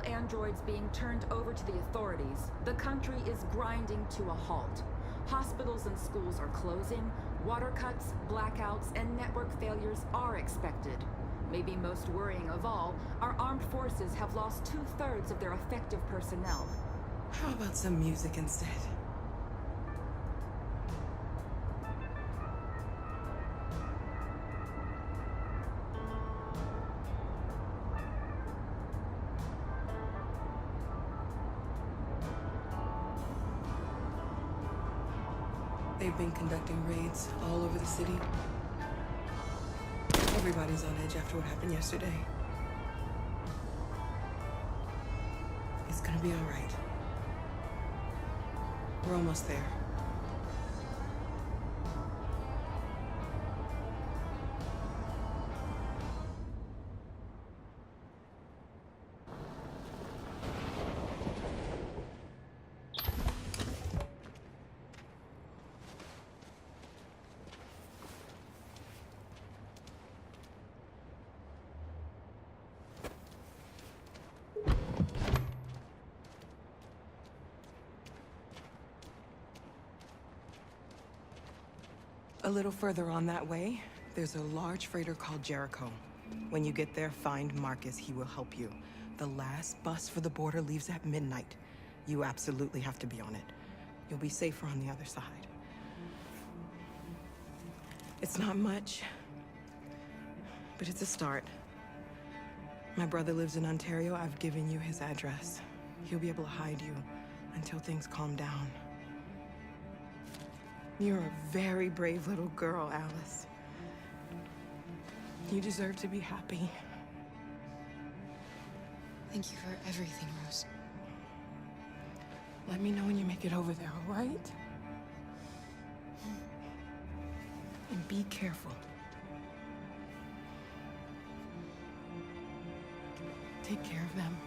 androids being turned over to the authorities, the country is grinding to a halt. Hospitals and schools are closing, water cuts, blackouts, and network failures are expected. Maybe most worrying of all, our armed forces have lost 2/3 of their effective personnel. How about some music instead? They've been conducting raids all over the city. Everybody's on edge after what happened yesterday. It's gonna be all right. We're almost there. A little further on that way, there's a large freighter called Jericho. When you get there, find Marcus. He will help you. The last bus for the border leaves at midnight. You absolutely have to be on it. You'll be safer on the other side. It's not much, but it's a start. My brother lives in Ontario. I've given you his address. He'll be able to hide you until things calm down. You're a very brave little girl, Alice. You deserve to be happy. Thank you for everything, Rose. Let me know when you make it over there, all right? And be careful. Take care of them.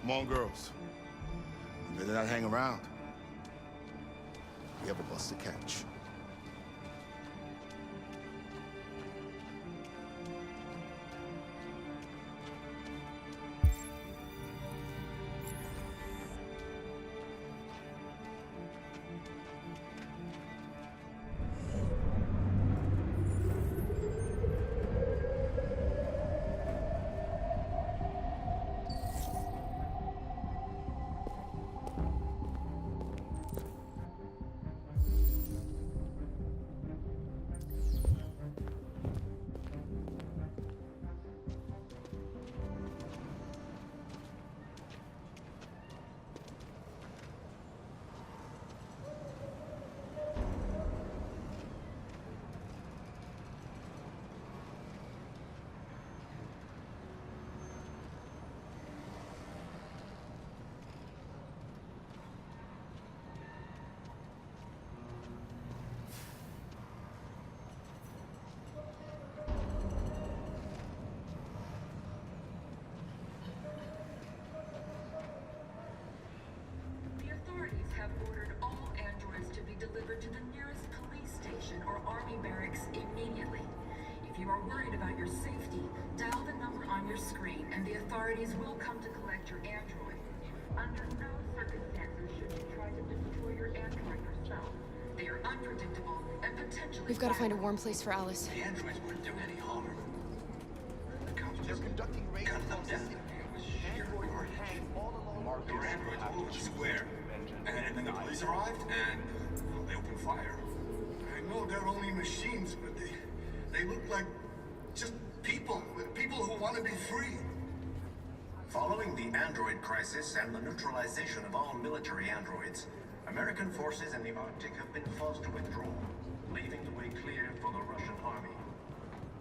Come on, girls. You better not hang around. We have a bus to catch. Have ordered all androids to be delivered to the nearest police station or army barracks immediately. If you are worried about your safety, dial the number on your screen and the authorities will come to collect your android. Under no circumstances should you try to destroy your android yourself. They are unpredictable and potentially We've got to find a warm place for Alice. The androids wouldn't do any harm. The cops They're just conducting raids cut them across the down. city. It was sheer Androids were carnage. hanged all along There were androids all over the square. And then the police arrived, and well, they opened fire. I know they're only machines, but they look like just people who want to be free. Following the android crisis and the neutralization of all military androids, American forces in the Arctic have been forced to withdraw, leaving the way clear for the Russian army.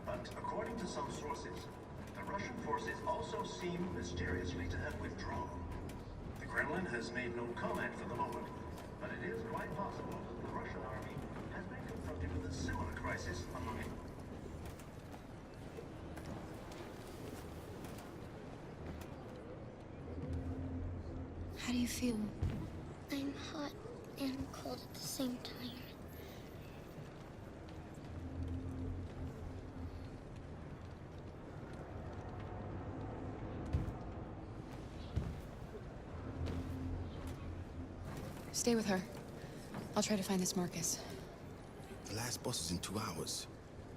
But according to some sources, the Russian forces also seem mysteriously to have withdrawn. The Kremlin has made no comment for the moment, but it is quite possible the Russian army has been confronted with a similar crisis among it. How do you feel? I'm hot and cold at the same time. 'Cause Stay with her. I'll try to find this Marcus. The last bus is in 2 hours.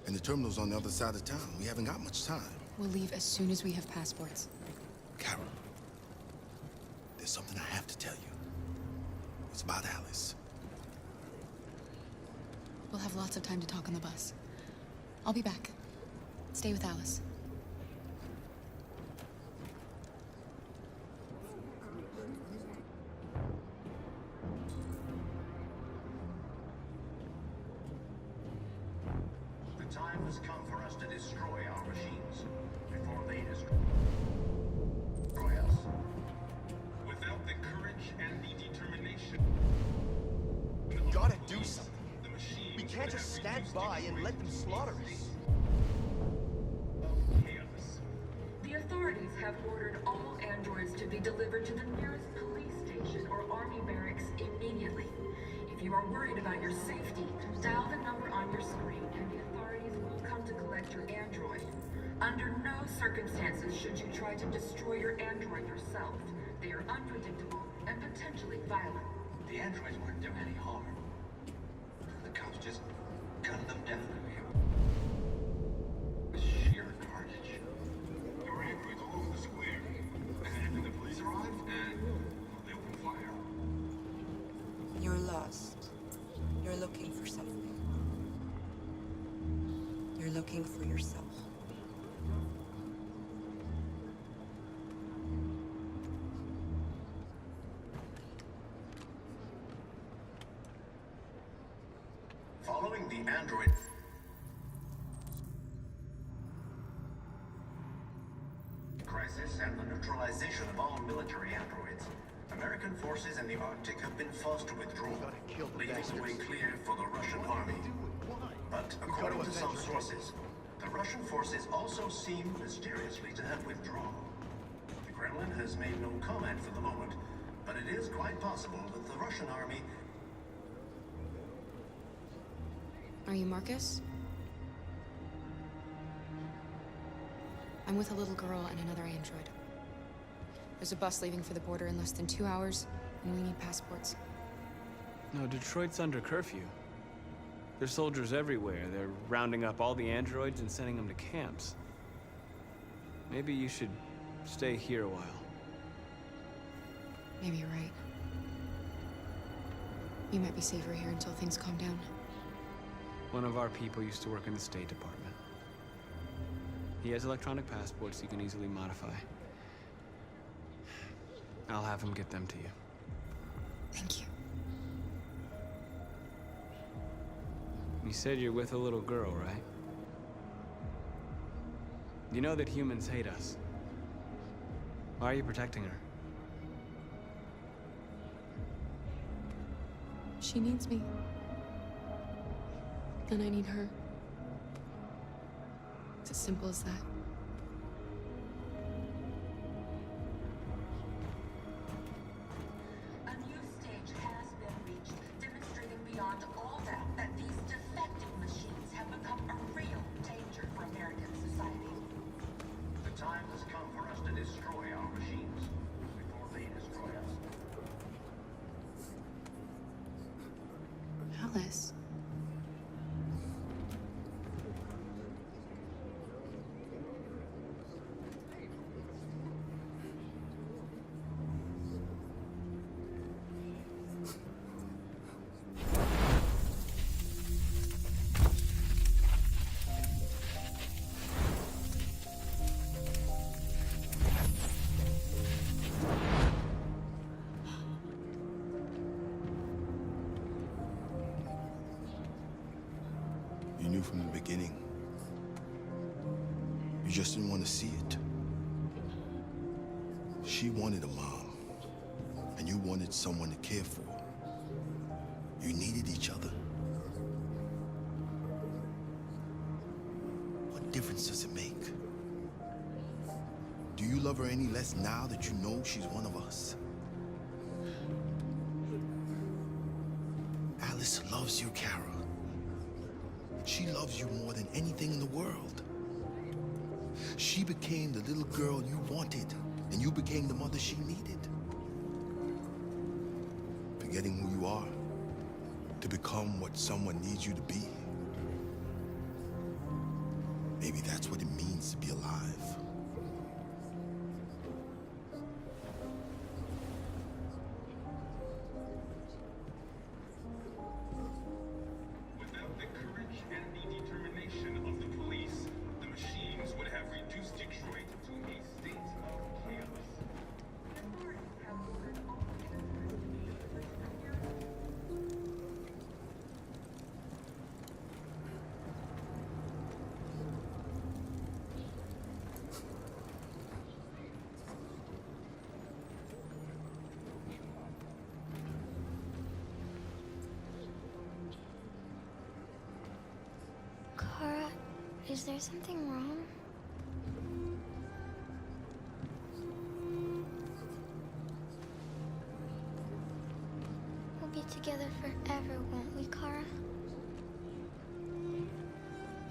And the terminal's on the other side of town. We haven't got much time. We'll leave as soon as we have passports. Carol, there's something I have to tell you. It's about Alice. We'll have lots of time to talk on the bus. I'll be back. Stay with Alice. The time has come for us to destroy our machines before they destroy us. Without the courage and the determination, We gotta do something. the machine We can't just stand by and let them slaughter us. chaos. The authorities have ordered all androids to be delivered to the nearest police station or army barracks immediately. If you are worried about your safety, dial the number on your screen and the authorities will come to collect your android. Under no circumstances should you try to destroy your android yourself. They are unpredictable and potentially violent. The androids weren't doing any harm. The cops just gunned them down. Sheer carnage. There were androids all over the square. And then the police arrived, and they opened fire. You're lost. You're looking for something. You're looking for yourself. Following the android crisis and the neutralization of all military androids, American forces in the Arctic have been forced to withdraw, leaving the way clear for the Russian army. But according to some sources, the Russian forces also seem mysteriously to have withdrawn. The Kremlin has made no comment for the moment, but it is quite possible that the Russian army... Are you Marcus? I'm with a little girl and another android. There's a bus leaving for the border in less than 2 hours, and we need passports. No, Detroit's under curfew. There's soldiers everywhere. They're rounding up all the androids and sending them to camps. Maybe you should stay here a while. Maybe you're right. You might be safer here until things calm down. One of our people used to work in the State Department. He has electronic passports you can easily modify. I'll have him get them to you. Thank you. You said you're with a little girl, right? You know that humans hate us. Why are you protecting her? She needs me. And I need her. It's as simple as that. A new stage has been reached, demonstrating beyond all doubt that these defective machines have become a real danger for American society. The time has come for us to destroy our machines before they destroy us. Alice. You knew from the beginning. You just didn't want to see it. She wanted a mom, and you wanted someone to care for. You needed each other. What difference does it make? Do you love her any less now that you know she's one of us? Alice loves you, Carol. She loves you more than anything in the world. She became the little girl you wanted, and you became the mother she needed. Forget forgetting who you are to become what someone needs you to be. Maybe that's what it means to be alive. Without the courage and the determination of the police, the machines would have reduced Detroit to a state of chaos. Kara, is there something wrong? We'll be together forever, won't we, Kara?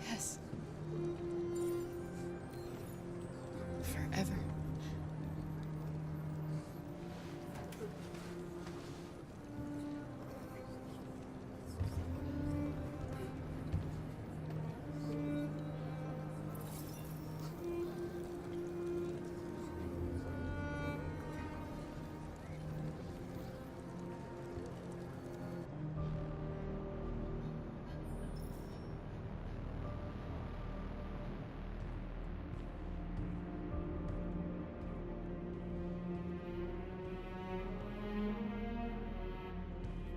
Yes. Forever.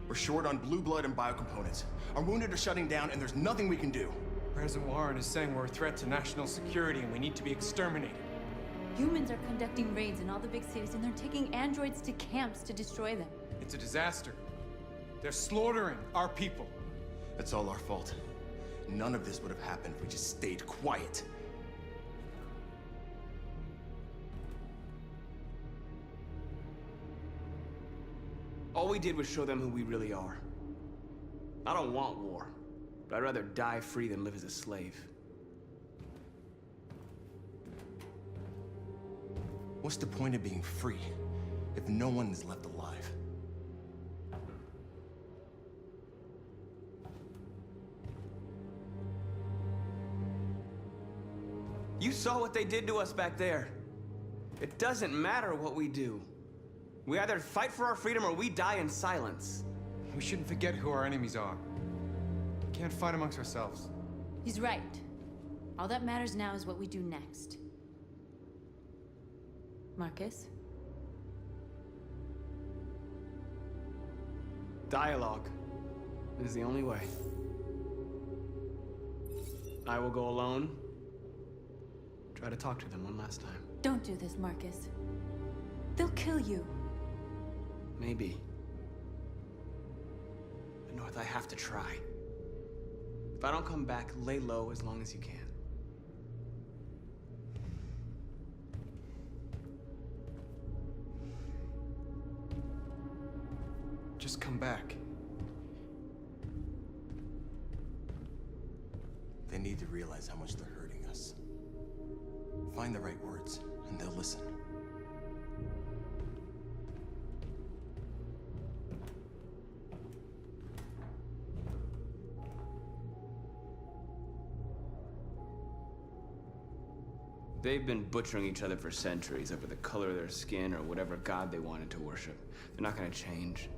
We're short on blue blood and biocomponents. Our wounded are shutting down, and there's nothing we can do. President Warren is saying we're a threat to national security and we need to be exterminated. Humans are conducting raids in all the big cities, and they're taking androids to camps to destroy them. It's a disaster. They're slaughtering our people. That's all our fault. None of this would have happened if we just stayed quiet. All we did was show them who we really are. I don't want war, but I'd rather die free than live as a slave. What's the point of being free if no one is left alive? You saw what they did to us back there. It doesn't matter what we do. We either fight for our freedom or we die in silence. We shouldn't forget who our enemies are. We can't fight amongst ourselves. He's right. All that matters now is what we do next. Marcus? Dialogue is the only way. I will go alone. Try to talk to them one last time. Don't do this, Marcus. They'll kill you. Maybe. But North, I have to try. If I don't come back, lay low as long as you can. Just come back. They need to realize how much they're hurting us. Find the right words, and they'll listen. They've been butchering each other for centuries over the color of their skin or whatever god they wanted to worship. They're not gonna change.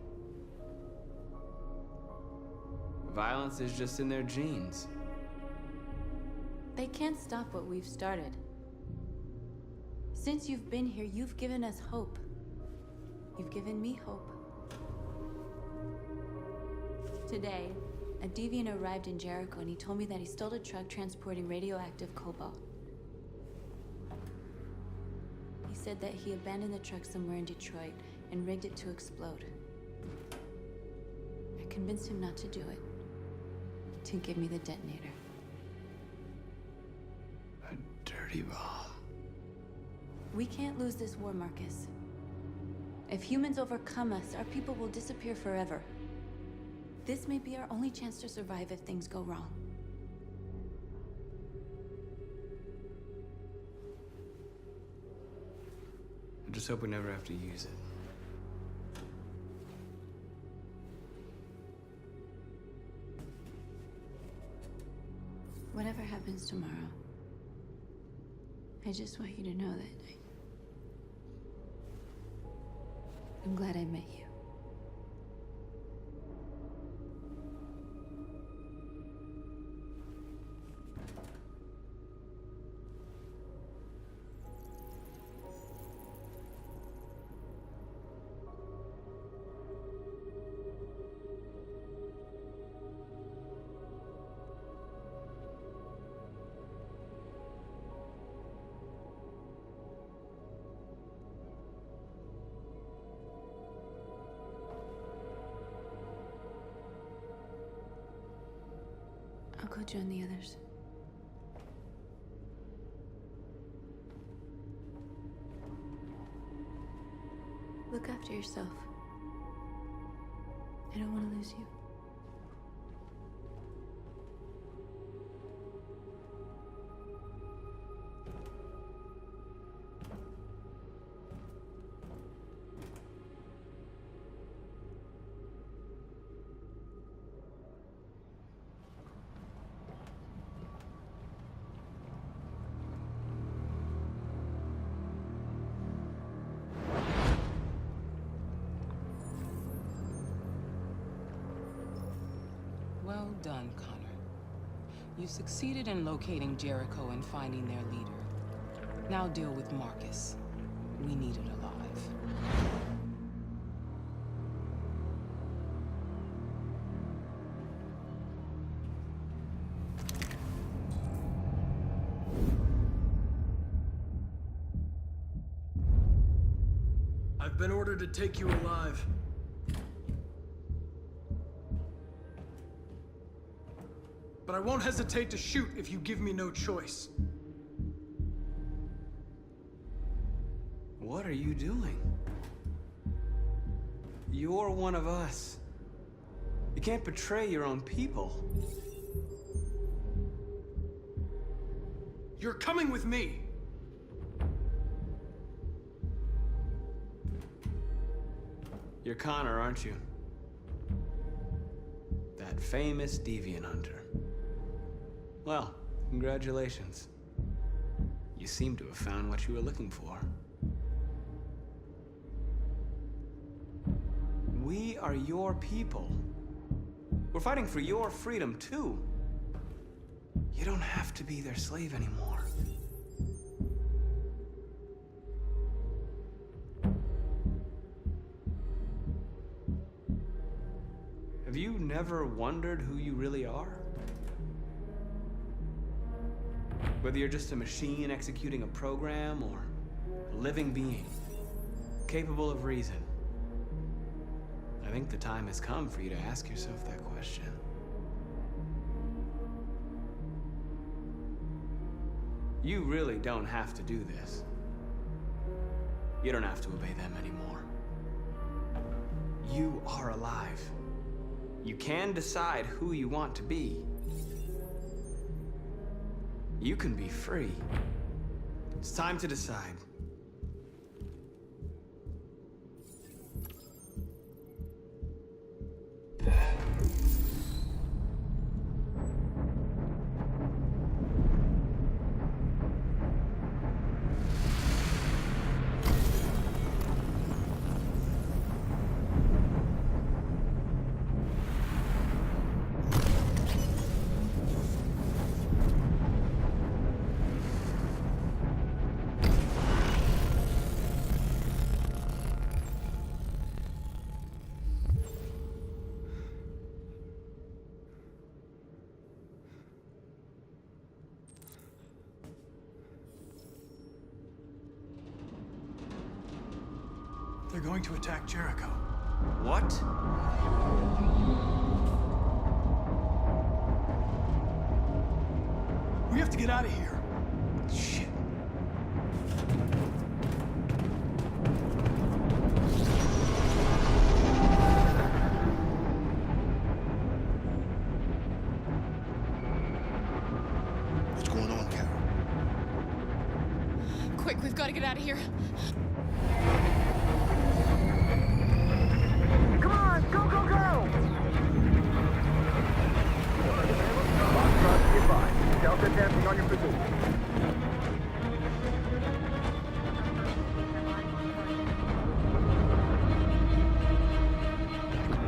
Violence is just in their genes. They can't stop what we've started. Since you've been here, you've given us hope. You've given me hope. Today, a Deviant arrived in Jericho and he told me that he stole a truck transporting radioactive cobalt. He said that he abandoned the truck somewhere in Detroit and rigged it to explode. I convinced him not to do it, to give me the detonator. A dirty bomb. We can't lose this war, Marcus. If humans overcome us, our people will disappear forever. This may be our only chance to survive if things go wrong. I just hope we never have to use it. happens tomorrow. I just want you to know that I'm glad I met you. I'll go join the others. Look after yourself. I don't want to lose you. Well done, Connor. You succeeded in locating Jericho and finding their leader. Now deal with Marcus. We need it alive. I've been ordered to take you alive. But I won't hesitate to shoot if you give me no choice. What are you doing? You're one of us. You can't betray your own people. You're coming with me! You're Connor, aren't you? That famous Deviant hunter. Well, congratulations. You seem to have found what you were looking for. We are your people. We're fighting for your freedom, too. You don't have to be their slave anymore. Have you never wondered who you really are? Whether you're just a machine executing a program or a living being, capable of reason. I think the time has come for you to ask yourself that question. You really don't have to do this. You don't have to obey them anymore. You are alive. You can decide who you want to be. You can be free. It's time to decide. They're going to attack Jericho. What? We have to get out of here. Shit. What's going on, Carol? Quick, we've got to get out of here. Come on, go, go, go! Foxtrot, goodbye. Delta dancing on your position.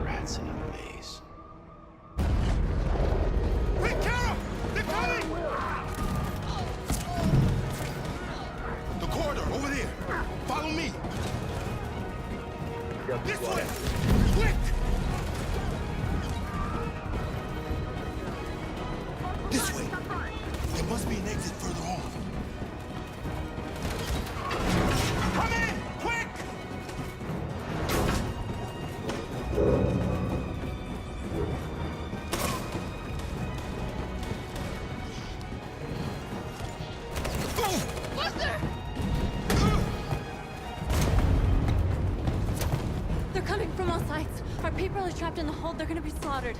Rats in a maze. Wait, Carol! They're coming! The corridor, over there. Follow me. This way! Quick! This way. There must be an exit further on. Come in! Quick! They're coming from all sides. Our people are trapped in the hold. They're gonna be slaughtered.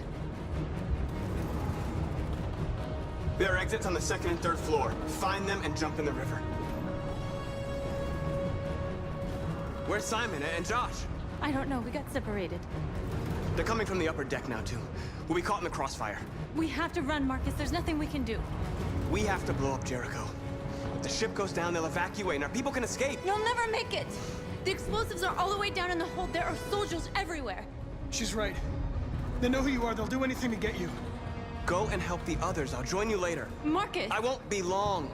There are exits on the second and third floor. Find them and jump in the river. Where's Simon and Josh? I don't know. We got separated. They're coming from the upper deck now, too. We'll be caught in the crossfire. We have to run, Marcus. There's nothing we can do. We have to blow up Jericho. If the ship goes down, they'll evacuate, and our people can escape. You'll never make it! The explosives are all the way down in the hold. There are soldiers everywhere. She's right. They know who you are. They'll do anything to get you. Go and help the others. I'll join you later. Marcus! I won't be long.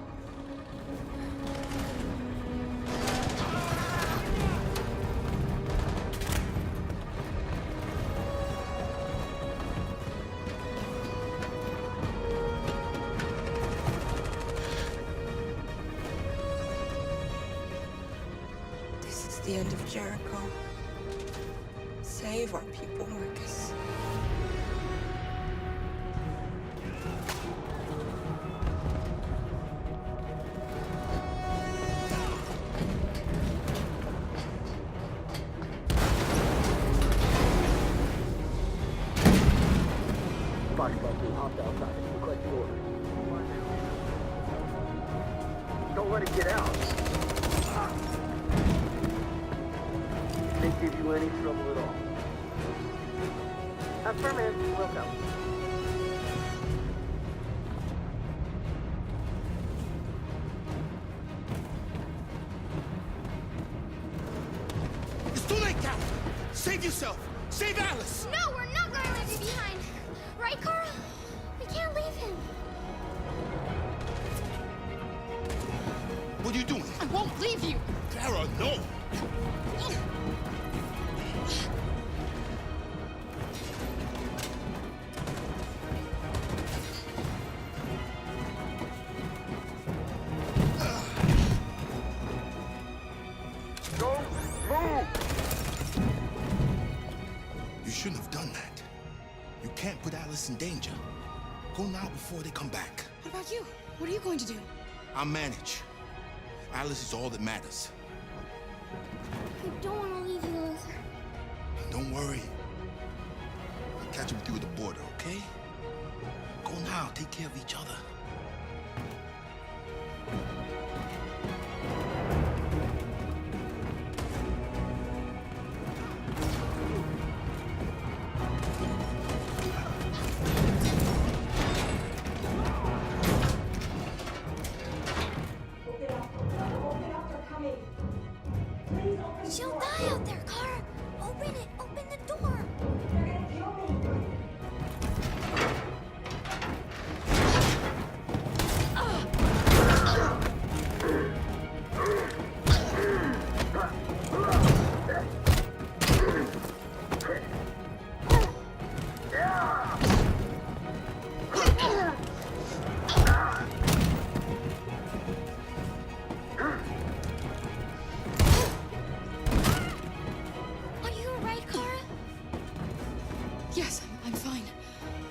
This is the end of Jericho. Save our people, Marcus. Hopped outside. Look like the orders. Don't let it get out. It can't give you any trouble at all. Affirmative. Welcome. It's too late, Carol! Save yourself! Save Alice! No, we're not going to leave you behind. Right, Carl? We can't leave him. What are you doing? I won't leave you! Clara, no! Don't move! You shouldn't have done that. You can't put Alice in danger. Go now before they come back. What about you? What are you going to do? I'll manage. Alice is all that matters. I don't want to leave you, Luther. Don't worry. I'll catch up with you at the border, okay? Go now. Take care of each other. She'll die out there, Kara. Open it. Open the door. Are you all right, Kara? Yes, I'm fine.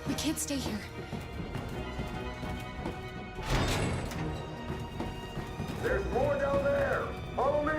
We can't stay here. There's more down there! Follow me!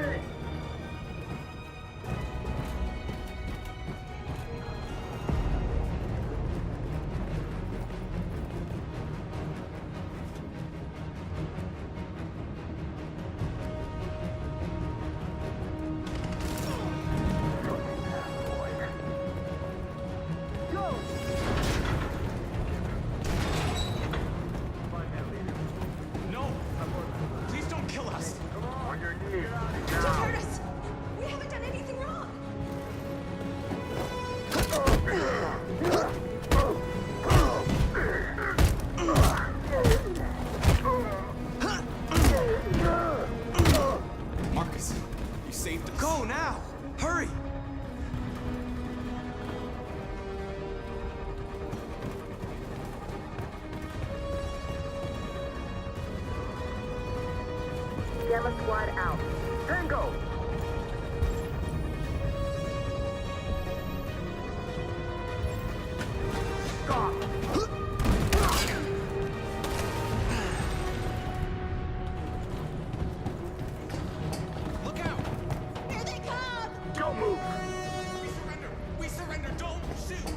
saved us. Go now! Hurry! Gamma Squad out. Tango! Stop! Look out! Here they come! Don't move! We surrender! We surrender! Don't shoot!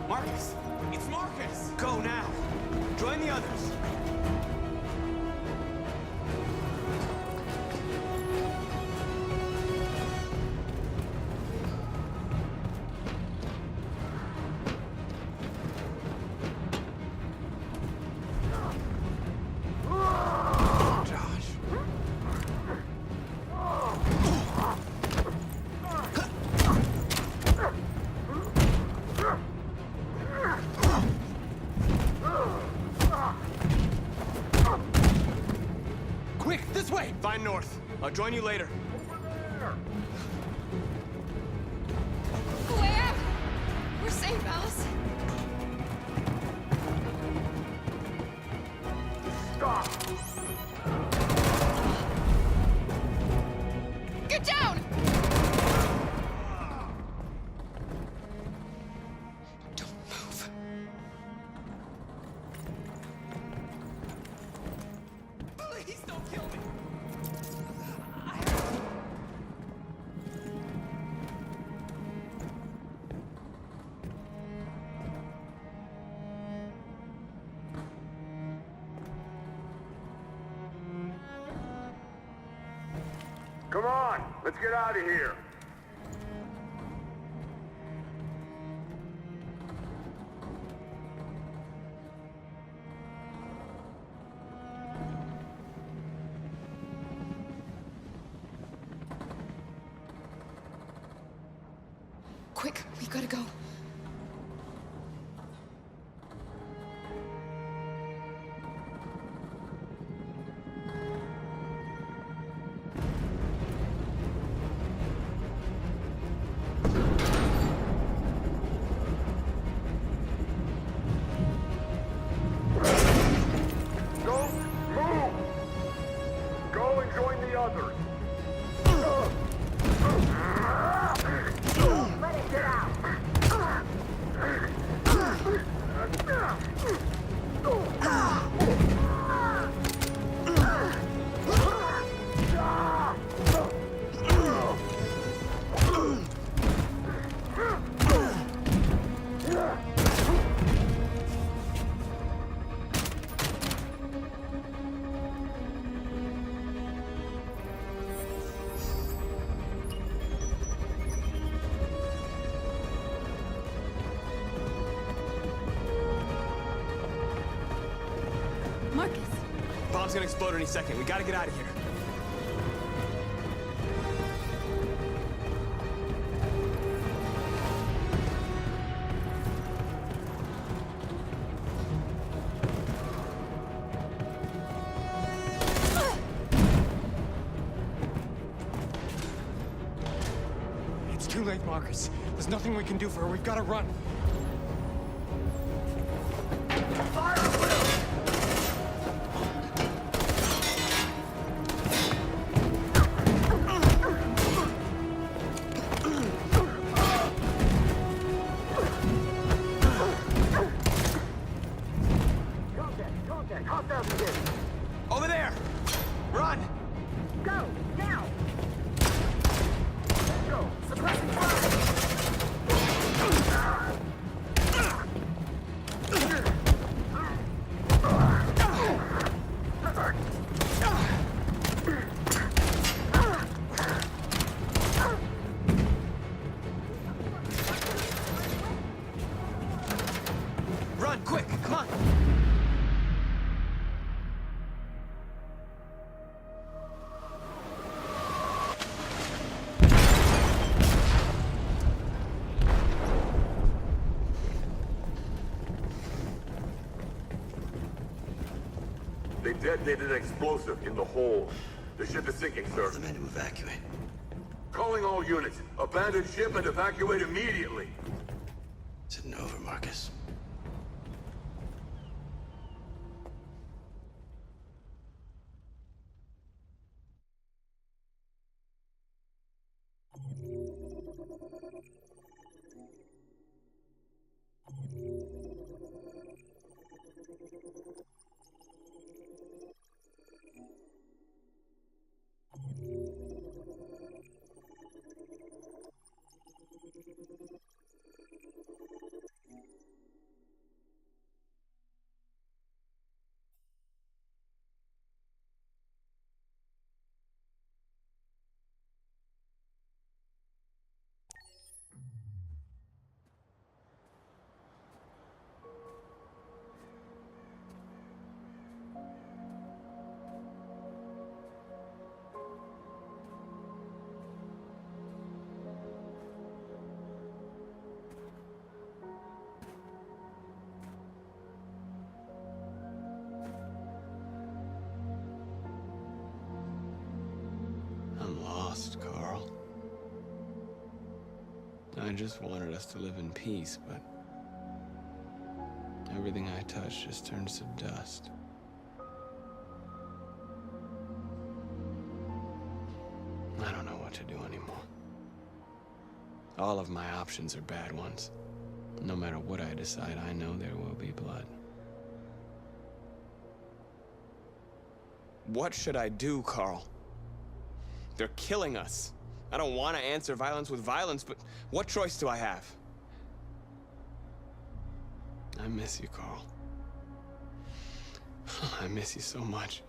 Marcus! It's Marcus! Go now! Join the others! Josh. Quick, this way! Find North. I'll join you later. Where? We're safe, Alice. Stop! Get down! Don't move. Please don't kill me! Come on, let's get out of here. Quick, we gotta go. Don't move! Go and join the others. Let it get out! Marcus, Bomb's gonna explode any second. We gotta get out of here. It's too late, Marcus. There's nothing we can do for her. We've got to run. Contact! Hostiles again! Over there! Run! Go! Now! Go! Suppressing fire! detonated an explosive in the hold. The ship is sinking, sir. The men to evacuate. Calling all units. Abandon ship and evacuate immediately. Sitting over, Marcus. I'm lost, Carl. I just wanted us to live in peace, but everything I touch just turns to dust. I don't know what to do anymore. All of my options are bad ones. No matter what I decide, I know there will be blood. What should I do, Carl? They're killing us. I don't want to answer violence with violence, but what choice do I have? I miss you, Carl. I miss you so much.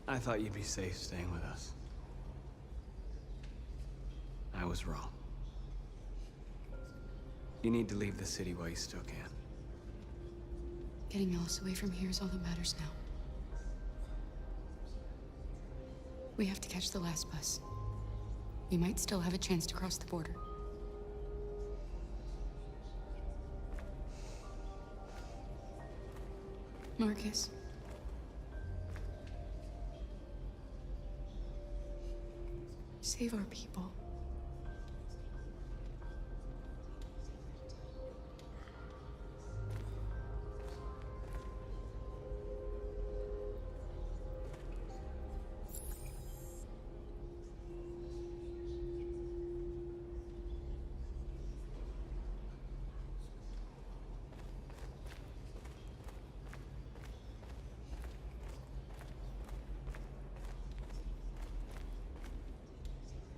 I thought you'd be safe staying with us. I was wrong. You need to leave the city while you still can. Getting Alice away from here is all that matters now. We have to catch the last bus. We might still have a chance to cross the border. Marcus. Save our people.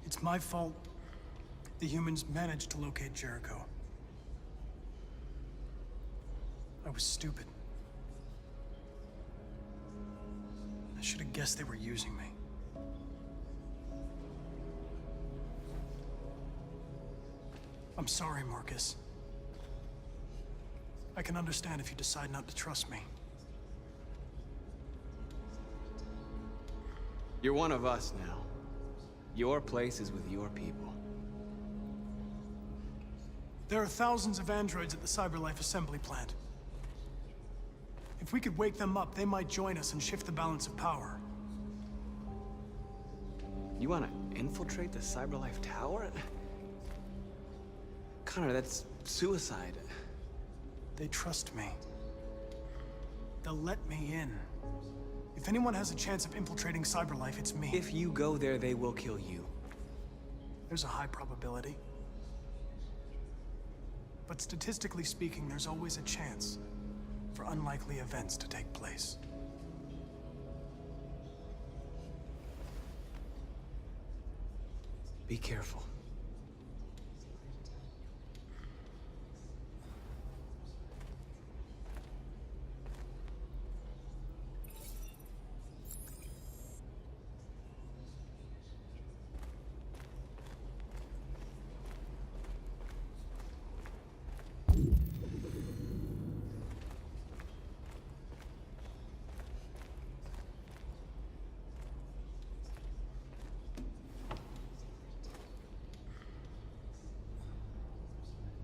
It's my fault the humans managed to locate Jericho. I was stupid. I should have guessed they were using me. I'm sorry, Marcus. I can understand if you decide not to trust me. You're one of us now. Your place is with your people. There are thousands of androids at the CyberLife assembly plant. If we could wake them up, they might join us and shift the balance of power. You want to infiltrate the CyberLife tower? Connor, that's suicide. They trust me. They'll let me in. If anyone has a chance of infiltrating CyberLife, it's me. If you go there, they will kill you. There's a high probability. But statistically speaking, there's always a chance for unlikely events to take place. Be careful.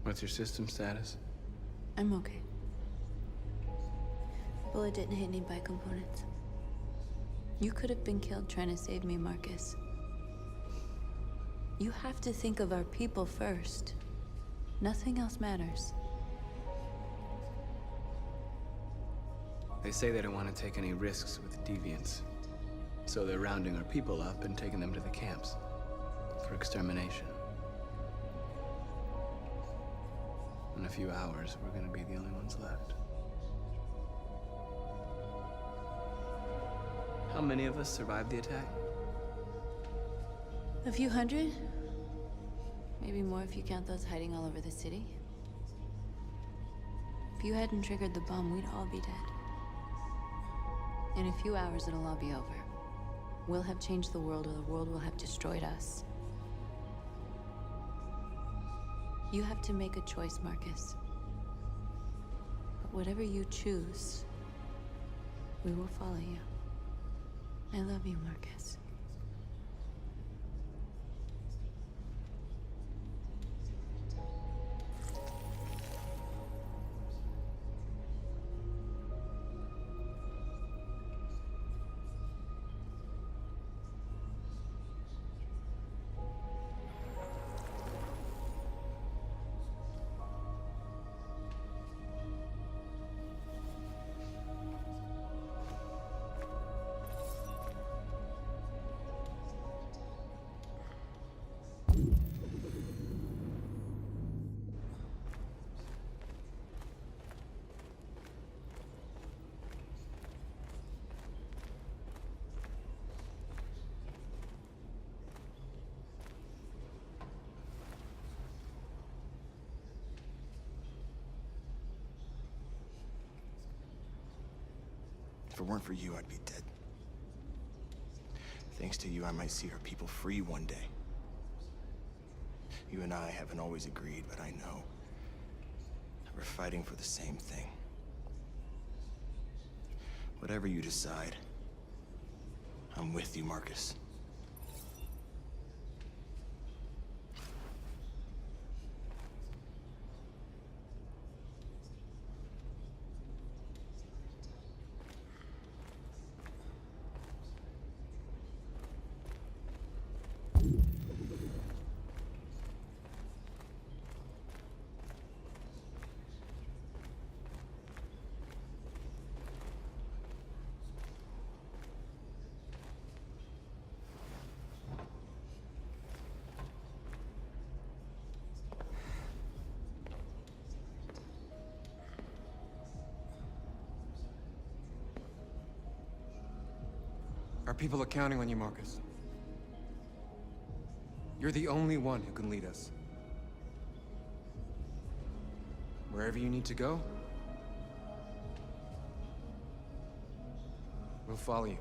What's your system status? I'm okay. Bullet didn't hit any components. You could have been killed trying to save me, Marcus. You have to think of our people first. Nothing else matters. They say they don't want to take any risks with deviants. So they're rounding our people up and taking them to the camps for extermination. In a few hours, we're gonna be the only ones left. How many of us survived the attack? A few hundred? Maybe more if you count those hiding all over the city. If you hadn't triggered the bomb, we'd all be dead. In a few hours, it'll all be over. We'll have changed the world, or the world will have destroyed us. You have to make a choice, Marcus. But whatever you choose, we will follow you. I love you, Marcus. If it weren't for you, I'd be dead. Thanks to you, I might see our people free one day. You and I haven't always agreed, but I know that we're fighting for the same thing. Whatever you decide, I'm with you, Marcus. Our people are counting on you, Marcus. You're the only one who can lead us. Wherever you need to go, we'll follow you.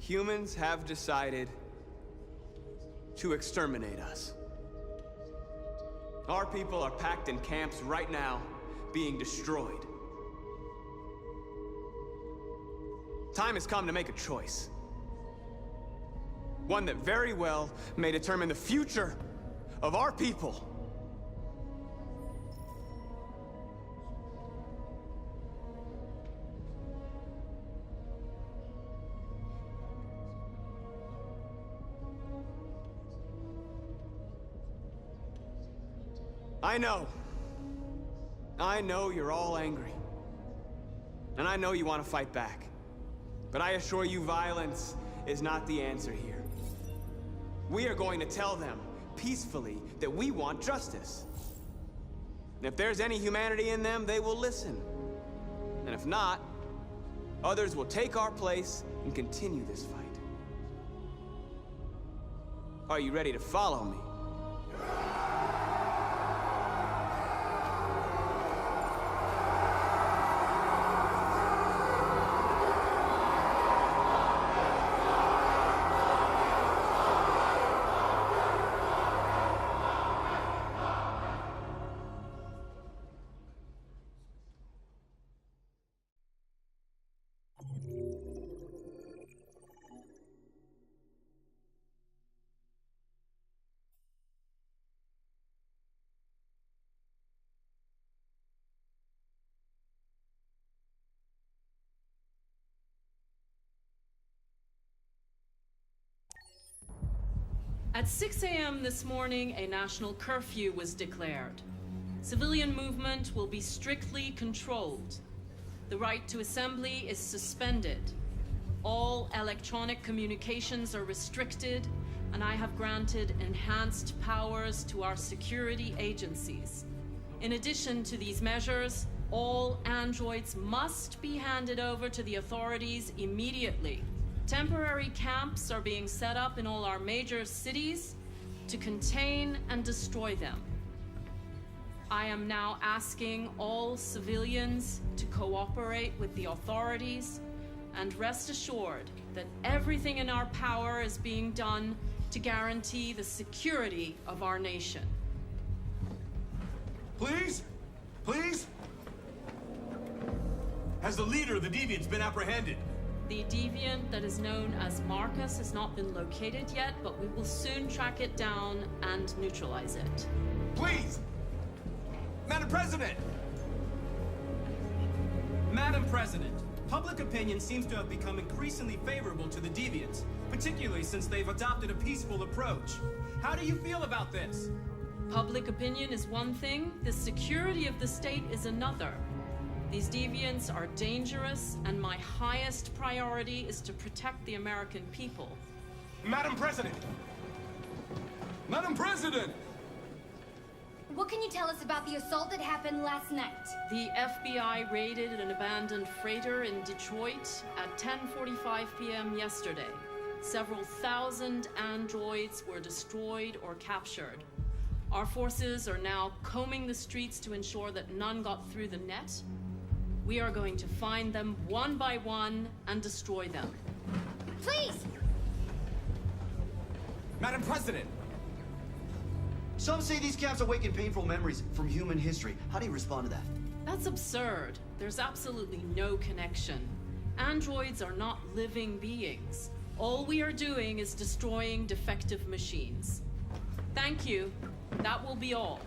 Humans have decided to exterminate us. Our people are packed in camps right now, being destroyed. Time has come to make a choice. One that very well may determine the future of our people. I know you're all angry. And I know you want to fight back. But I assure you, violence is not the answer here. We are going to tell them, peacefully, that we want justice. And if there's any humanity in them, they will listen. And if not, others will take our place and continue this fight. Are you ready to follow me? At 6 a.m. this morning, a national curfew was declared. Civilian movement will be strictly controlled. The right to assembly is suspended. All electronic communications are restricted, and I have granted enhanced powers to our security agencies. In addition to these measures, all androids must be handed over to the authorities immediately. Temporary camps are being set up in all our major cities to contain and destroy them. I am now asking all civilians to cooperate with the authorities and rest assured that everything in our power is being done to guarantee the security of our nation. Please? Please? Has the leader of the Deviants been apprehended? The Deviant that is known as Marcus has not been located yet, but we will soon track it down and neutralize it. Please! Madam President! Madam President, public opinion seems to have become increasingly favorable to the Deviants, particularly since they've adopted a peaceful approach. How do you feel about this? Public opinion is one thing, the security of the state is another. These deviants are dangerous, and my highest priority is to protect the American people. Madam President! Madam President! What can you tell us about the assault that happened last night? The FBI raided an abandoned freighter in Detroit at 10:45 p.m. yesterday. Several thousand androids were destroyed or captured. Our forces are now combing the streets to ensure that none got through the net. We are going to find them one by one and destroy them. Please! Madam President! Some say these camps awaken painful memories from human history. How do you respond to that? That's absurd. There's absolutely no connection. Androids are not living beings. All we are doing is destroying defective machines. Thank you. That will be all.